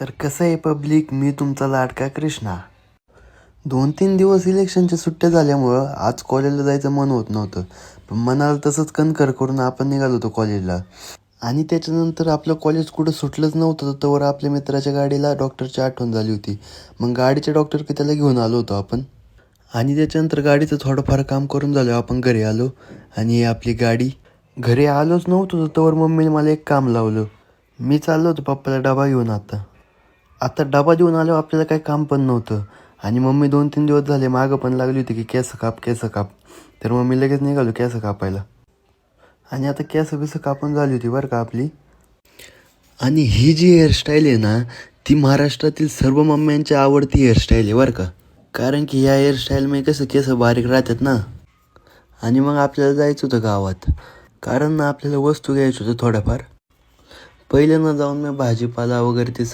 तर कसं आहे पब्लिक, मी तुमचा लाडका कृष्णा. 2-3 दिवस इलेक्शनच्या सुट्ट्या झाल्यामुळं आज कॉलेजला जायचं मन होत नव्हतं. पण मनाला तसंच कणखर करून आपण निघालो होतो कॉलेजला. आणि त्याच्यानंतर आपलं कॉलेज कुठं सुटलंच नव्हतं, तोवर आपल्या मित्राच्या गाडीला डॉक्टरची आठवण झाली होती. मग गाडीच्या डॉक्टरकडे त्याला घेऊन आलो होतो आपण. आणि त्याच्यानंतर गाडीचं थोडंफार काम करून झालं, आपण घरी आलो. आणि ही आपली गाडी. घरी आलोच नव्हतो तोवर मम्मीने मला एक काम लावलं. मी चाललो होतो पप्पाला डबा घेऊन. आता डबा देऊन आल्यावर आपल्याला काही काम पण नव्हतं. आणि मम्मी 2-3 दिवस झाले मागं पण लागली होती की केस काप केस काप. तर मम्मी लगेच निघालो केस कापायला. आणि आता केस बिस कापून झाली होती बरं का आपली. आणि ही जी हेअरस्टाईल आहे ना, ती महाराष्ट्रातील सर्व मम्म्यांची आवडती हेअरस्टाईल आहे बरं का. कारण की या हेअरस्टाईलमध्ये कसं केस बारीक राहतात ना. आणि मग आपल्याला जायचं होतं गावात, कारण ना आपल्याला वस्तू घ्यायच्या होत्या थोड्याफार. पहिल्यांदा जाऊन मी भाजीपाला वगैरे ते